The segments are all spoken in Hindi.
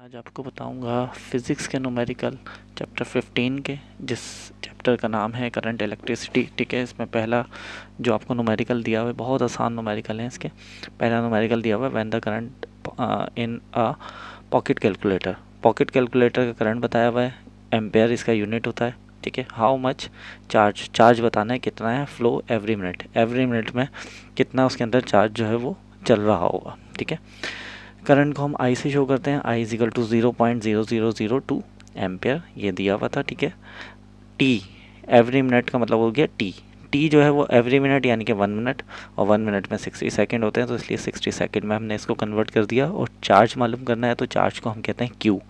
आज आपको बताऊंगा फिज़िक्स के न्यूमेरिकल चैप्टर 15 के, जिस चैप्टर का नाम है करंट इलेक्ट्रिसिटी। ठीक है, इसमें पहला जो आपको न्यूमेरिकल दिया हुआ है, बहुत आसान न्यूमेरिकल है इसके। पहला न्यूमेरिकल दिया हुआ है when the current in a pocket calculator. Pocket calculator का करंट बताया हुआ है, एम्पेयर इसका यूनिट होता है। ठीक है, हाउ मच चार्ज बताना है कितना है फ्लो एवरी मिनट में कितना उसके अंदर चार्ज जो है वो चल रहा होगा। ठीक है, करंट को हम आई से शो करते हैं, आई इजिकल टू 0.0002 एम्पेयर, ये दिया हुआ था। ठीक है, टी एवरी मिनट का मतलब हो गया टी। टी जो है वो एवरी मिनट यानी कि 1 मिनट, और 1 मिनट में 60 सेकेंड होते हैं, तो इसलिए 60 सेकेंड में हमने इसको कन्वर्ट कर दिया। और चार्ज मालूम करना है तो चार्ज को हम कहते हैं क्यू।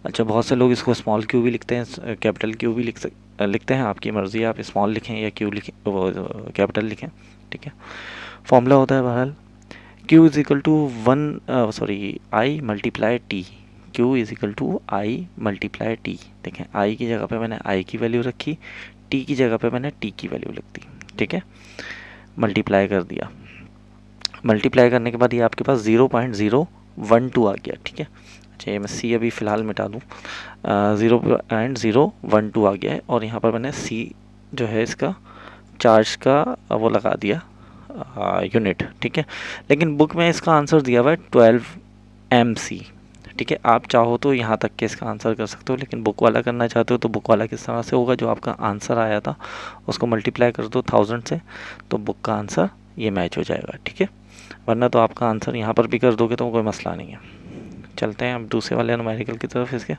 अच्छा, बहुत से लोग इसको स्मॉल क्यू भी लिखते हैं, कैपिटल क्यू भी लिखते हैं, आपकी मर्ज़ी है, आप स्मॉल लिखें या क्यू लिखें, वो कैपिटल लिखें। ठीक है, फॉर्मूला होता है बहरहाल Q is equal to I multiply T. Q is equal to I multiply T. देखें, आई की जगह पे मैंने आई की वैल्यू रखी, टी की जगह पे मैंने टी की वैल्यू लिख दी। ठीक है, मल्टीप्लाई कर दिया। मल्टीप्लाई करने के बाद ये आपके पास 0.012 आ गया। ठीक है, अच्छा ये मैं सी अभी फ़िलहाल मिटा दूँ, 0.012 आ गया है। और यहाँ पर मैंने सी जो है इसका चार्ज का वो लगा दिया, यूनिट। ठीक है, लेकिन बुक में इसका आंसर दिया हुआ है 12 MC। ठीक है, आप चाहो तो यहाँ तक के इसका आंसर कर सकते हो, लेकिन बुक वाला करना चाहते हो तो बुक वाला किस तरह से होगा, जो आपका आंसर आया था उसको मल्टीप्लाई कर दो 1000 से, तो बुक का आंसर ये मैच हो जाएगा। ठीक है, वरना तो आपका आंसर यहाँ पर भी कर दोगे तो कोई मसला नहीं है। चलते हैं अब दूसरे वाले न्यूमेरिकल की तरफ। इसके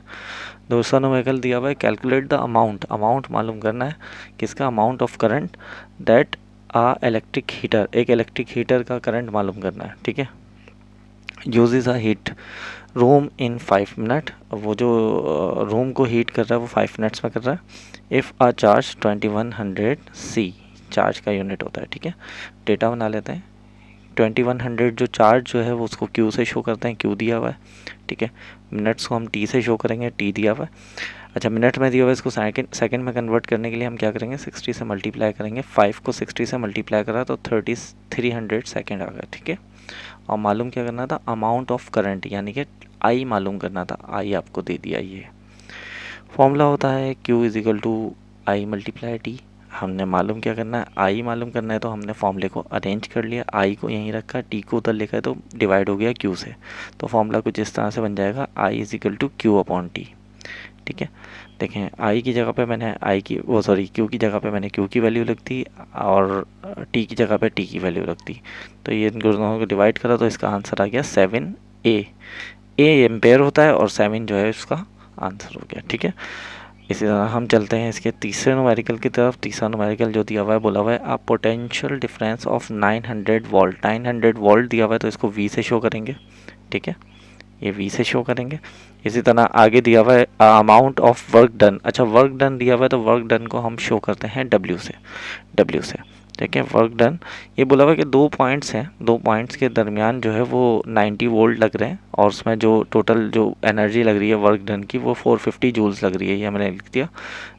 दूसरा न्यूमेरिकल दिया हुआ है कैलकुलेट द अमाउंट मालूम करना है किसका, amount of current that electric heater, एक इलेक्ट्रिक हीटर का करंट मालूम करना है। ठीक है, uses a heat room in 5 minute, वो जो रूम को हीट कर रहा है वो 5 मिनट्स में कर रहा है। If a charge 2100 C, charge का यूनिट होता है। ठीक है, डेटा बना लेते हैं। 2100 जो चार्ज जो है वो उसको Q से शो करते हैं, Q दिया हुआ है। ठीक है, मिनट्स को हम T से शो करेंगे, T दिया हुआ है। अच्छा, मिनट में दिया हुआ है, इसको सेकंड में कन्वर्ट करने के लिए हम क्या करेंगे, 60 से मल्टीप्लाई करेंगे। 5 को 60 से मल्टीप्लाई करा तो 300 सेकेंड आ गया। ठीक है, और मालूम क्या करना था, अमाउंट ऑफ करंट यानी कि आई मालूम करना था। आई आपको दे दिया। ये फॉर्मूला होता है Q is equal to I multiply T. हमने मालूम क्या करना है, आई मालूम करना है, तो हमने फॉर्मूले को अरेंज कर लिया, आई को यहीं रखा, टी को उधर लिखा है, तो डिवाइड हो गया Q से। तो फॉर्मूला कुछ इस तरह से बन जाएगा, I is equal to Q upon t. ठीक है, देखें, आई की जगह पे मैंने क्यू की जगह पे मैंने क्यू की वैल्यू रख दी, और टी की जगह पे टी की वैल्यू रख दी। तो ये इन दोनों को डिवाइड करा तो इसका आंसर आ गया 7A। ए एम्पेयर होता है और 7 जो है उसका आंसर हो गया। ठीक है, इसी तरह हम चलते हैं इसके तीसरे न्यूमेरिकल की तरफ। तीसरा न्यूमेरिकल जो दिया हुआ है, बोला हुआ है आप potential difference of 900 volt. 900 volt दिया हुआ है तो इसको वी से शो करेंगे। ठीक है, ये वी से शो करेंगे। इसी तरह आगे दिया हुआ है अमाउंट ऑफ वर्क डन। अच्छा, वर्क डन दिया हुआ है तो वर्क डन को हम शो करते हैं डब्ल्यू से। ठीक है, वर्क डन, ये बोला हुआ है कि 2 पॉइंट्स हैं, 2 पॉइंट्स के दरमियान जो है वो 90 वोल्ट लग रहे हैं, और उसमें जो टोटल जो एनर्जी लग रही है वर्क डन की वो 450 जूल्स लग रही है। ये मैंने लिख दिया,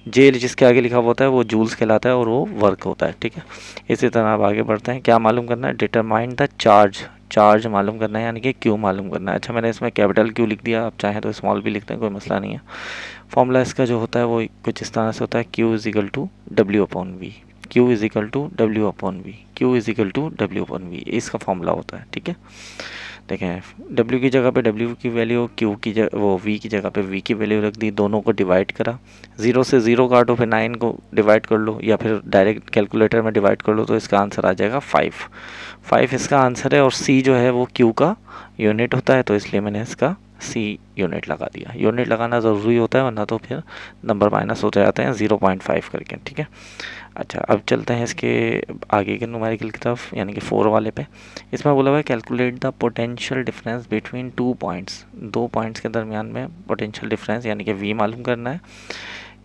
जे जिसके आगे लिखा हुआ होता है वो जूल्स कहलाता है और वो वर्क होता है। ठीक है, इसी तरह आप आगे बढ़ते हैं। क्या मालूम करना है, डिटरमाइन द चार्ज मालूम करना है, यानी कि क्यू मालूम करना है। अच्छा, मैंने इसमें कैपिटल क्यू लिख दिया, आप चाहें तो स्मॉल भी लिखते हैं, कोई मसला नहीं है। फॉर्मूला इसका जो होता है वो कुछ इस तरह से होता है, Q is equal to W upon V. Q is equal to W upon V, Q is equal to W upon V, इसका फॉर्मूला होता है। ठीक है, देखें, डब्ल्यू की जगह पे डब्ल्यू की वैल्यू, क्यू की वी की जगह पे वी की वैल्यू रख दी, दोनों को डिवाइड करा। 0 से 0 काटो, फिर 9 को डिवाइड कर लो, या फिर डायरेक्ट कैलकुलेटर में डिवाइड कर लो, तो इसका आंसर आ जाएगा 5 इसका आंसर है। और सी जो है वो क्यू का यूनिट होता है, तो इसलिए मैंने इसका सी यूनिट लगा दिया। यूनिट लगाना ज़रूरी होता है, वरना तो फिर नंबर माइनस हो जाते हैं 0.5 करके। ठीक है, अच्छा अब चलते हैं इसके आगे के न्यूमेरिकल की तरफ, यानी कि 4 वाले पे। इसमें बोला हुआ है calculate the potential difference between 2 points. 2 points के दरमियान में पोटेंशियल डिफरेंस यानी कि वी मालूम करना है।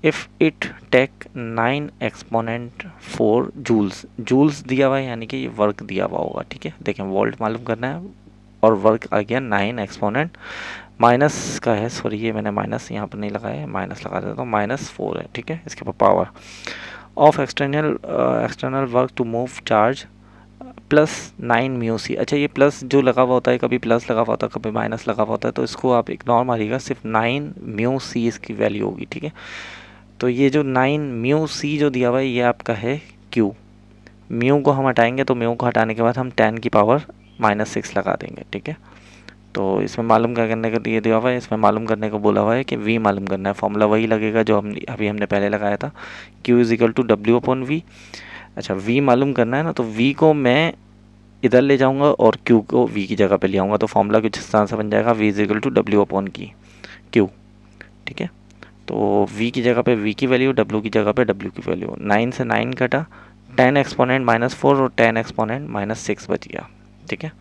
If it take 9 exponent 4 joules दिया हुआ है, यानी कि ये वर्क दिया हुआ होगा। ठीक है, देखें, वोल्ट मालूम करना है और वर्क आ गया 9 एक्सपोनेंट माइनस का है, सॉरी ये मैंने माइनस यहाँ पर नहीं लगाया है, माइनस लगा देता हूँ, -4 है। ठीक है, इसके ऊपर power of external work to move charge plus 9 mu C. अच्छा, ये प्लस जो लगा हुआ होता है, कभी प्लस लगा हुआ होता है, कभी माइनस लगा हुआ होता है, तो इसको आप इग्नोर मारिएगा, सिर्फ 9 म्यू सी इसकी वैल्यू होगी, ठीक है। तो ये जो 9 म्यू सी जो दिया हुआ है, ये आपका है क्यू। म्यू को हम हटाएंगे, तो म्यू को हटाने के बाद हम 10 की पावर -6 लगा देंगे, ठीक है। तो इसमें मालूम क्या करने के लिए दिया हुआ है, इसमें मालूम करने को बोला हुआ है कि v मालूम करना है। फॉर्मूला वही लगेगा जो हमने पहले लगाया था, q is equal to W upon V. अच्छा, v मालूम करना है ना, तो v को मैं इधर ले जाऊंगा और q को v की जगह पे ले आऊँगा, तो फॉर्मूला कुछ इस तरह से बन जाएगा, v is equal to W upon q, ठीक है। तो v की जगह पे v की वैल्यू, w की जगह पे w की वैल्यू। 9 से 9 कटा, 10 एक्सपोनेंट -4 और 10 एक्सपोनेंट -6 बच गया, ठीक है।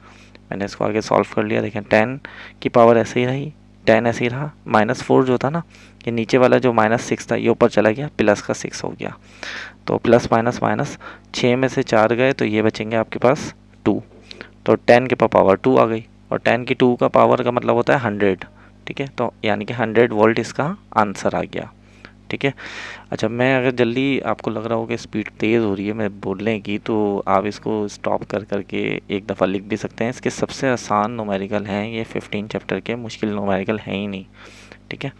मैंने इसको आगे सॉल्व कर लिया। देखें 10 की पावर ऐसे ही रही, 10 ऐसे ही रहा, -4 जो था ना, ये नीचे वाला जो -6 था ये ऊपर चला गया, प्लस का 6 हो गया। तो प्लस माइनस माइनस 6 में से 4 गए, तो ये बचेंगे आपके पास 2। तो 10 के पावर 2 आ गई, और 10 की 2 का पावर का मतलब होता है 100, ठीक है। तो यानी कि 100 वोल्ट इसका आंसर आ गया, ठीक है। अच्छा, मैं अगर जल्दी आपको लग रहा हो कि स्पीड तेज़ हो रही है मैं बोलने की, तो आप इसको स्टॉप कर करके एक दफ़ा लिख भी सकते हैं। इसके सबसे आसान न्यूमेरिकल हैं ये 15 चैप्टर के, मुश्किल न्यूमेरिकल हैं ही नहीं, ठीक है।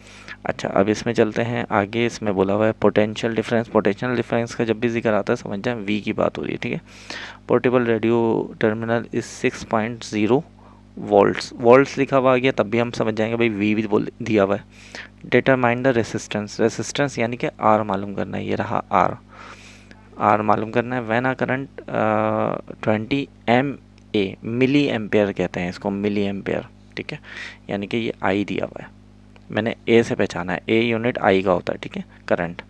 अच्छा, अब इसमें चलते हैं आगे। इसमें बोला हुआ है पोटेंशियल डिफरेंस। पोटेंशियल डिफरेंस का जब भी जिक्र आता है समझ जाए वी की बात हो रही है, ठीक है। Portable radio terminal is 6.0 volts लिखा हुआ आ गया, तब भी हम समझ जाएंगे भाई वी भी बोल दिया हुआ है। डिटरमाइन द रेसिस्टेंस यानी कि आर मालूम करना है, ये रहा आर मालूम करना है। When a current 20 MA, milli ampere कहते हैं इसको, मिली एम्पेयर, ठीक है। यानी कि ये आई दिया हुआ है, मैंने ए से पहचाना है, ए यूनिट आई का होता है, ठीक है, करंट।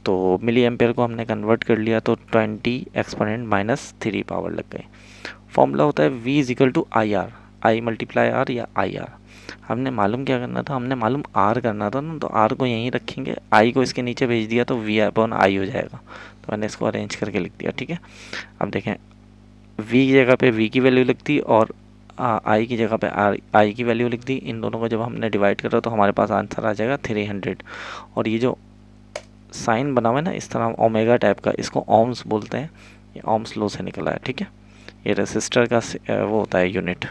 तो मिली एम्पेयर को हमने कन्वर्ट कर लिया, तो 20 एक्सपोनेंट -3 पावर लग गई। फॉर्मूला होता है v is equal to I R, I multiply R या आई आर। हमने मालूम क्या करना था, हमने मालूम आर करना था ना, तो आर को यहीं रखेंगे, आई को इसके नीचे भेज दिया तो वी अपॉन आई हो जाएगा। तो मैंने इसको अरेंज करके लिख दिया, ठीक है। अब देखें वी की जगह पे वी की वैल्यू लिख दी, और आई की जगह पे आई की वैल्यू लिख दी। इन दोनों को जब हमने डिवाइड करा तो हमारे पास आंसर आ जाएगा 300। और ये जो साइन बना हुआ है ना इस तरह ओमेगा टाइप का, इसको ओम्स बोलते हैं, ये ओम्स लॉ से निकला है, ठीक है। ये रेसिस्टर का वो होता है यूनिट,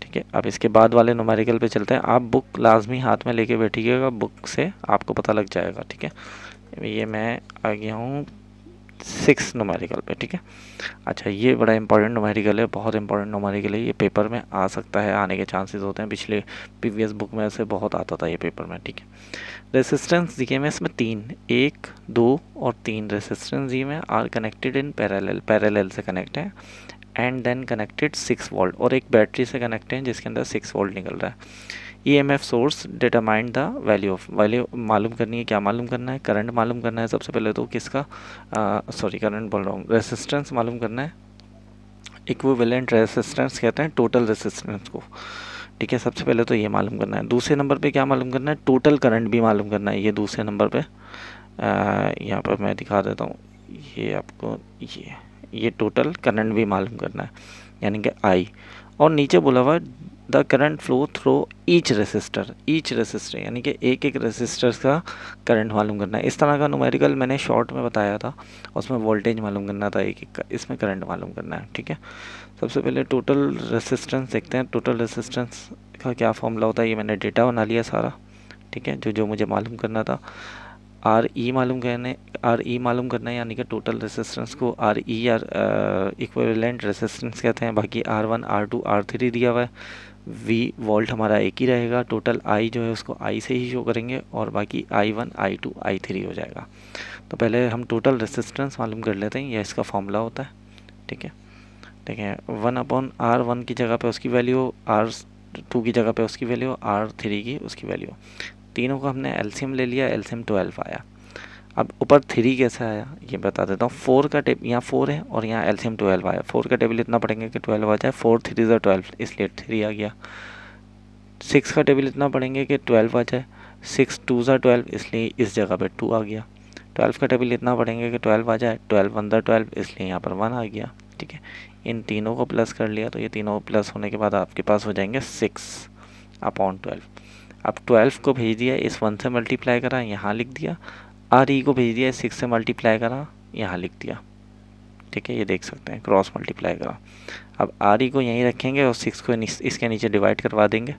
ठीक है। अब इसके बाद वाले न्यूमेरिकल पे चलते हैं। आप बुक लाजमी हाथ में लेके बैठिएगा, बुक से आपको पता लग जाएगा, ठीक है। ये मैं आ गया हूँ 6 न्यूमेरिकल पे, ठीक है। अच्छा, ये बड़ा इंपॉर्टेंट न्यूमेरिकल है, बहुत इंपॉर्टेंट न्यूमेरिकल है, ये पेपर में आ सकता है, आने के चांसेस होते हैं। पिछले प्रीवियस बुक में से बहुत आता था ये पेपर में, ठीक है। रेसिस्टेंस दिए में इसमें 3, 1, 2 और 3 रेसिस्टेंस दिए में आर कनेक्टेड इन पैरेलल से कनेक्ट है, एंड देन कनेक्टेड 6 वोल्ट, और एक बैटरी से कनेक्ट है जिसके अंदर 6 वोल्ट निकल रहा है। EMF source determine the value मालूम करनी है। क्या मालूम करना है, करंट मालूम करना है सबसे पहले तो, किसका, सॉरी करंट बोल रहा हूँ, रेसिस्टेंस मालूम करना है। इक्विवेलेंट रेसिस्टेंस कहते हैं टोटल रेसिस्टेंस को, ठीक है। सबसे पहले तो ये मालूम करना है। दूसरे नंबर पे क्या मालूम करना है, टोटल करंट भी मालूम करना है, ये दूसरे नंबर पे। यहाँ पर मैं दिखा देता हूँ, ये आपको ये टोटल करंट भी मालूम करना है, यानी कि आई। और नीचे बोला हुआ the current flow through each resistor यानी कि एक एक रेसिस्टर का करंट मालूम करना है। इस तरह का न्यूमेरिकल मैंने शॉर्ट में बताया था, उसमें वोल्टेज मालूम करना था एक एक का, इसमें करंट मालूम करना है, ठीक है। सबसे पहले टोटल रेसिस्टेंस देखते हैं। टोटल रेसिस्टेंस का क्या फॉर्मूला होता है, ये मैंने डेटा बना लिया सारा, ठीक है, जो जो मुझे मालूम करना था। आर ई मालूम करना है, यानी कि टोटल रेसिस्टेंस को आर ई या इक्विवेलेंट रेसिस्टेंस कहते हैं। बाकी R1, R2, R3 दिया हुआ है। वी वोल्ट हमारा एक ही रहेगा। टोटल आई जो है उसको आई से ही शो करेंगे, और बाकी I1, I2, I3 हो जाएगा। तो पहले हम टोटल रेसिस्टेंस मालूम कर लेते हैं, यह इसका फॉर्मूला होता है, ठीक है। देखें 1/R1 की जगह पे उसकी वैल्यू, R2 की जगह पे उसकी वैल्यू, R3 की उसकी वैल्यू। तीनों को हमने एलसीएम ले लिया, एलसीएम 12 आया। अब ऊपर 3 कैसे आया ये बता देता हूँ। 4 का टेबल, यहाँ 4 है और यहाँ एलसीएम 12 आया। 4 का टेबल इतना पढ़ेंगे कि 12 आ जाए, 4 3 ज़ा 12, इसलिए 3 आ गया। 6 का टेबल इतना पढ़ेंगे कि 12 आ जाए, 6 2 ज़ा 12, इसलिए इस जगह पे 2 आ गया। 12 का टेबल इतना पढ़ेंगे कि 12 आ जाए, 12 1 ज़ा 12, इसलिए यहाँ पर 1 आ गया, ठीक है। इन तीनों को प्लस कर लिया, तो ये तीनों प्लस होने के बाद आपके पास हो जाएंगे 6/12। अब 12 को भेज दिया, इस 1 से मल्टीप्लाई करा, यहाँ लिख दिया। आर ई को भेज दिया, 6 से मल्टीप्लाई करा, यहाँ लिख दिया, ठीक है, ये देख सकते हैं क्रॉस मल्टीप्लाई करा। अब आर ई को यहीं रखेंगे और 6 को इसके नीचे डिवाइड करवा देंगे।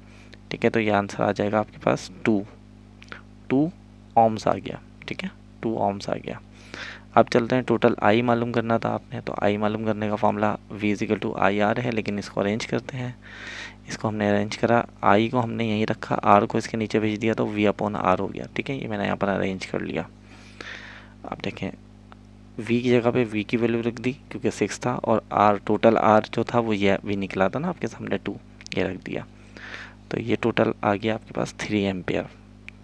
ठीक है, तो ये आंसर आ जाएगा आपके पास 2 ohms आ गया। ठीक है, 2 ohms आ गया। अब चलते हैं, टोटल आई मालूम करना था आपने, तो आई मालूम करने का formula V is equal to I R है, लेकिन इसको अरेंज करते हैं। इसको हमने अरेंज करा, आई को हमने यहीं रखा, आर को इसके नीचे भेज दिया, तो V अपॉन आर हो गया। ठीक है, ये मैंने यहाँ पर अरेंज कर लिया। आप देखें, V की जगह पे V की वैल्यू रख दी क्योंकि 6 था, और R टोटल R जो था वो ये V निकला था ना आपके सामने 2, ये रख दिया। तो ये टोटल आ गया आपके पास 3 एम्पियर।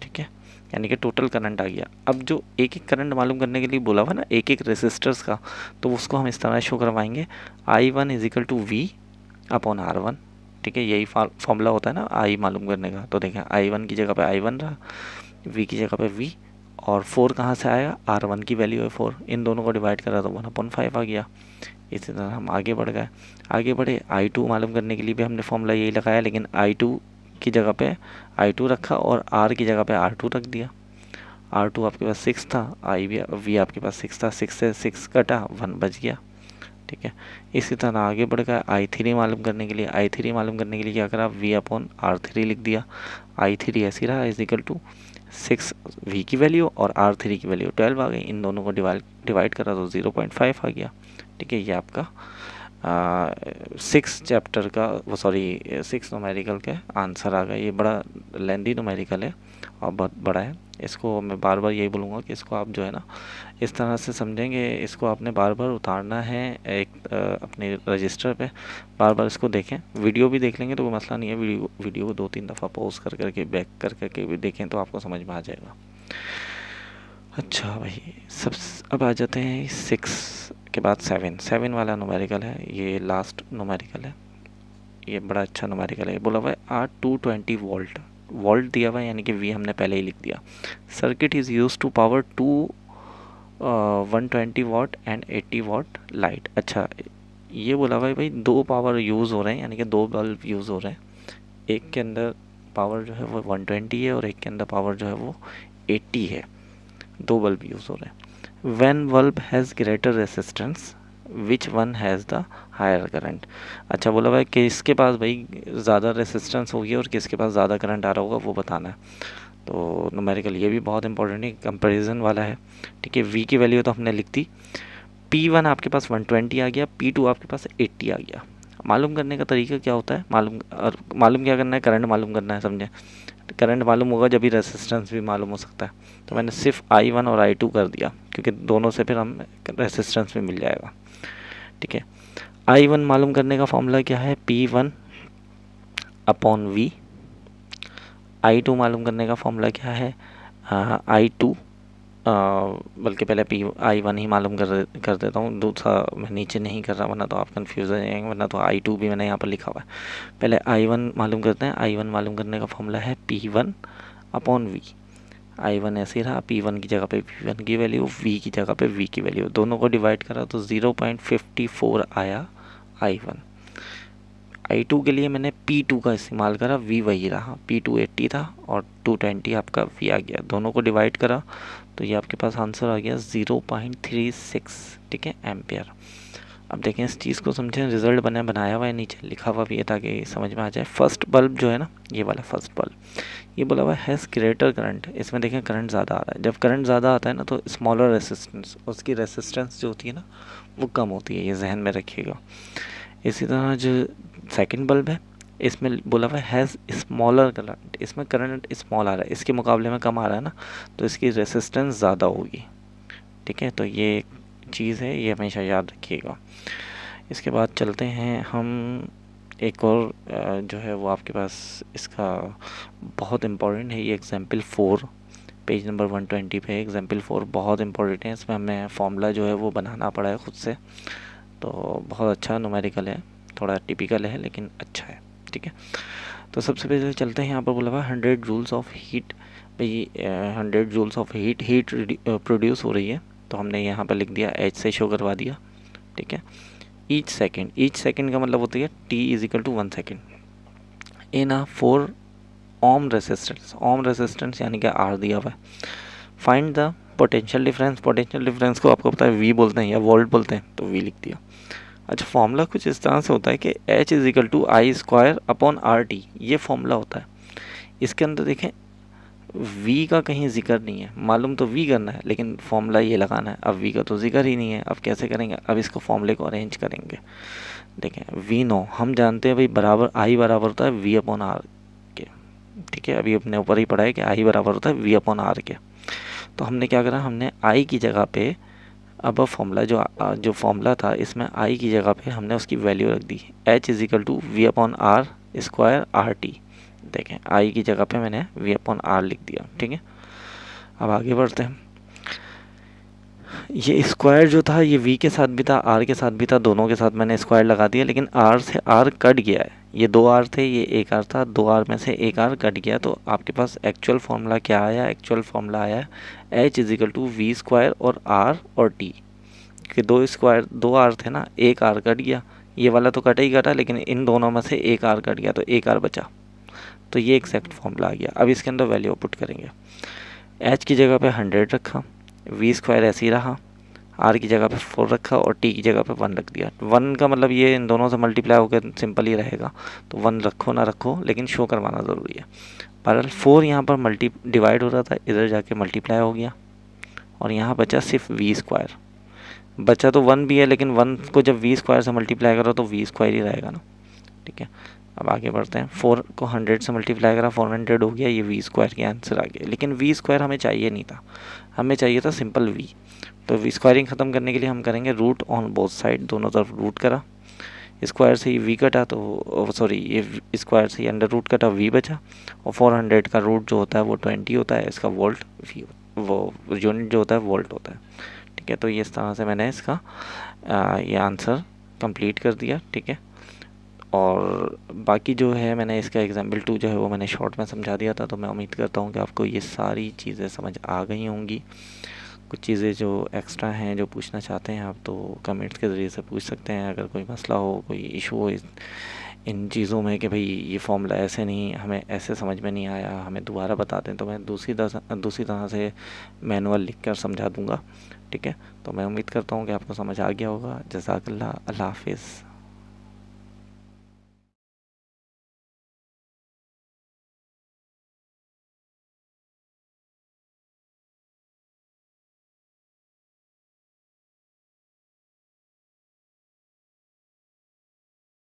ठीक है, यानी कि टोटल करंट आ गया। अब जो एक एक करंट मालूम करने के लिए बोला हुआ ना एक एक रेसिस्टर्स का, तो उसको हम इस तरह शो करवाएंगे, I1 is equal to V upon R1। ठीक है, यही फॉर्मूला होता है ना आई मालूम करने का। तो देखें, I1 की जगह पे I1 रहा, V की जगह पे V, और 4 कहाँ से आया, R1 की वैल्यू है 4, इन दोनों को डिवाइड करा तो 1/5 आ गया। इसी तरह हम आगे बढ़ गए, आगे बढ़े, I2 मालूम करने के लिए भी हमने फॉर्मूला यही लगाया, लेकिन I2 की जगह पे I2 रखा और R की जगह पे R2 रख दिया। R2 आपके पास 6 था, V आपके पास 6 था, 6 से 6 कटा, 1 बच गया। ठीक है, इसी तरह आगे बढ़ गया, I3 मालूम करने के लिए, I3 मालूम करने के लिए क्या करा, V अपॉन R3 लिख दिया। I3 ऐसी रहा इजिकल टू 6 V की वैल्यू और R3 की वैल्यू 12 आ गई, इन दोनों को डिवाइड करा तो 0.5 आ गया। ठीक है, ये आपका 6 चैप्टर का वो 6 न्यूमेरिकल के आंसर आ गए। ये बड़ा लेंदी न्यूमेरिकल है और बहुत बड़ा है। इसको मैं बार बार यही बोलूँगा कि इसको आप जो है ना इस तरह से समझेंगे, इसको आपने बार बार उतारना है एक अपने रजिस्टर पे, बार बार इसको देखें। वीडियो भी देख लेंगे तो कोई मसला नहीं है, वीडियो को 2-3 दफ़ा पॉज कर करके बैक कर करके भी देखें तो आपको समझ में आ जाएगा। अच्छा भाई, सब अब आ जाते हैं 6 के बाद 7 वाला न्यूमेरिकल है, ये लास्ट न्यूमेरिकल है। ये बड़ा अच्छा न्यूमेरिकल है। बोला हुआ है R220 वोल्ट दिया हुआ है, यानी कि V हमने पहले ही लिख दिया। Circuit is use to power 120 watt and 80 watt light. अच्छा, ये बोला हुआ है भाई 2 पावर यूज़ हो रहे हैं, यानी कि 2 बल्ब यूज़ हो रहे हैं। एक के अंदर पावर जो है वो 120 है और एक के अंदर पावर जो है वो 80 है। 2 बल्ब यूज़ हो रहे हैं। When bulb has greater resistance which one has the higher current. अच्छा, बोला भाई किसके पास भाई ज़्यादा रेसिस्टेंस होगी और किसके पास ज़्यादा करंट आ रहा होगा वो बताना है। तो न्यूमेरिकल ये भी बहुत इंपॉर्टेंट है, कंपैरिजन वाला है। ठीक है, V की वैल्यू तो हमने लिख दी, P1 आपके पास 120 आ गया, P2 आपके पास 80 आ गया। मालूम करने का तरीका क्या होता है, मालूम क्या करना है, करंट मालूम करना है, समझे। करंट मालूम होगा जब भी रेसिस्टेंस भी मालूम हो सकता है। तो मैंने सिर्फ I1 और I2 कर दिया क्योंकि दोनों से फिर हम रेसिस्टेंस भी मिल जाएगा। ठीक है, I1 मालूम करने का फॉर्मूला क्या है, P1 अपॉन V। I2 मालूम करने का फॉर्मूला क्या है, I2 बल्कि पहले I1 ही मालूम कर देता हूँ, दूसरा मैं नीचे नहीं कर रहा वरना तो आप कन्फ्यूज़ हो जाएंगे, वरना तो I2 भी मैंने यहाँ पर लिखा हुआ है। पहले I1 मालूम करते हैं। I1 मालूम करने का फॉर्मूला है P1 अपॉन V। I1 ऐसे ही रहा, P1 की जगह पे P1 की वैल्यू, V की जगह पे V की वैल्यू, दोनों को डिवाइड करा तो 0.54 आया I1। I2 के लिए मैंने P2 का इस्तेमाल करा, V वही रहा, P2 80 था और 220 आपका V आ गया, दोनों को डिवाइड करा तो ये आपके पास आंसर आ गया 0.36। ठीक है, एम्पियर। अब देखें इस चीज़ को समझें, रिजल्ट बनाया हुआ है, नीचे लिखा हुआ भी है ताकि समझ में आ जाए। फर्स्ट बल्ब जो है ना, ये वाला फर्स्ट बल्ब, ये बोला हुआ हैज़ ग्रेटर करंट। इसमें देखें करंट ज़्यादा आ रहा है। जब करंट ज़्यादा आता है ना तो स्मॉलर रेसिस्टेंस, उसकी रेसिस्टेंस जो होती है ना वो कम होती है, ये जहन में रखिएगा। इसी तरह जो सेकंड बल्ब है, इसमें बोला हुआ हैज़ स्मॉलर करंट, इसमें करंट स्मॉल आ रहा है, इसके मुकाबले में कम आ रहा है ना, तो इसकी रेसिस्टेंस ज़्यादा होगी। ठीक है, तो ये चीज़ है, ये हमेशा याद रखिएगा। इसके बाद चलते हैं हम एक और जो है वो आपके पास इसका बहुत इम्पोर्टेंट है, ये एग्जाम्पल 4 पेज नंबर 120 पे। एग्जाम्पल 4 बहुत इम्पोर्टेंट है, इसमें हमें फॉर्मूला जो है वो बनाना पड़ा है खुद से, तो बहुत अच्छा न्यूमेरिकल है, थोड़ा टिपिकल है लेकिन अच्छा है। ठीक है, तो सबसे पहले चलते हैं, यहाँ पर बोला हुआ 100 जूल्स ऑफ हीट। भाई 100 जूल्स ऑफ हीट प्रोड्यूस हो रही है, तो हमने यहाँ पर लिख दिया, H से शो करवा दिया। ठीक है, ईच सेकेंड का मतलब होती है T is equal to 1 second in a 4 ohm resistance. Ohm resistance यानी कि R दिया हुआ है। फाइंड द पोटेंशियल डिफरेंस को आपको पता है वी बोलते हैं या वोल्ट बोलते हैं, तो वी लिख दिया। अच्छा, फॉर्मूला कुछ इस तरह से होता है कि H is equal to I square upon R T, ये फॉर्मूला होता है। इसके अंदर देखें v का कहीं जिक्र नहीं है, मालूम तो v करना है लेकिन फॉर्मूला ये लगाना है। अब v का तो जिक्र ही नहीं है, अब कैसे करेंगे? अब इसको फॉर्मूले को अरेंज करेंगे। देखें v नो हम जानते हैं भाई बराबर i बराबर होता है v अपॉन आर के, ठीक है। अभी अपने ऊपर ही पढ़ा है कि i बराबर होता है v अपॉन आर के। तो हमने क्या करा, हमने i की जगह पे अब फॉर्मूला जो फॉर्मूला था इसमें i की जगह पे हमने उसकी वैल्यू रख दी, h is equal to V upon R square R T. देखें i की जगह पे मैंने v अपॉन आर लिख दिया, ठीक है। अब आगे बढ़ते हैं। ये स्क्वायर जो था ये v के साथ भी था, r के साथ भी था, दोनों के साथ मैंने स्क्वायर लगा दिया, लेकिन r से r कट गया है। ये 2 r थे, ये 1 r था, 2 r में से 1 r कट गया। तो आपके पास एक्चुअल फार्मूला क्या आया? एक्चुअल फार्मूला आया h is equal to V square और r और t कि 2 r थे ना, 1 r कट गया, ये वाला तो कटा ही कटा, लेकिन इन दोनों में से 1 r कट गया तो 1 r बचा। तो ये एग्जैक्ट फॉर्मूला आ गया। अब इसके अंदर वैल्यू पुट करेंगे, h की जगह पे 100 रखा, वी स्क्वायर ऐसे ही रहा, r की जगह पे 4 रखा और t की जगह पे 1 रख दिया। 1 का मतलब ये इन दोनों से मल्टीप्लाई होकर सिंपल ही रहेगा, तो 1 रखो ना रखो लेकिन शो करवाना ज़रूरी है। पर 4 यहाँ पर डिवाइड हो रहा था, इधर जाके मल्टीप्लाई हो गया और यहाँ बचा सिर्फ वी स्क्वायर। बचा तो 1 भी है लेकिन 1 को जब वी स्क्वायर से मल्टीप्लाई करो तो वी स्क्वायर ही रहेगा ना, ठीक है। अब आगे बढ़ते हैं। 4 को 100 से मल्टीप्लाई करा, 400 हो गया, ये वी स्क्वायर के आंसर आ गया। लेकिन वी स्क्वायर हमें चाहिए नहीं था, हमें चाहिए था सिंपल वी। तो वी स्क्वायरिंग ख़त्म करने के लिए हम करेंगे रूट ऑन बोथ साइड, दोनों तरफ रूट करा, स्क्वायर से ही वी कटा तो सॉरी ये स्क्वायर से ही अंडर रूट कटा, वी बचा। और 400 का रूट जो होता है वो 20 होता है, इसका वोल्ट वी वो यूनिट जो होता है वोल्ट होता है, ठीक है। तो ये इस तरह से मैंने इसका ये आंसर कंप्लीट कर दिया, ठीक है। और बाकी जो है मैंने इसका एग्जाम्पल 2 जो है वो मैंने शॉर्ट में समझा दिया था। तो मैं उम्मीद करता हूँ कि आपको ये सारी चीज़ें समझ आ गई होंगी। कुछ चीज़ें जो एक्स्ट्रा हैं जो पूछना चाहते हैं आप, तो कमेंट्स के ज़रिए से पूछ सकते हैं। अगर कोई मसला हो, कोई इशू हो इन चीज़ों में कि भाई ये फॉर्मूला ऐसे नहीं, हमें ऐसे समझ में नहीं आया, हमें दोबारा बता दें, तो मैं दूसरी तरह से मैनुअल लिख कर समझा दूँगा, ठीक है। तो मैं उम्मीद करता हूँ कि आपको समझ आ गया होगा। जज़ाकल्लाह, अल्लाह हाफ़िज़।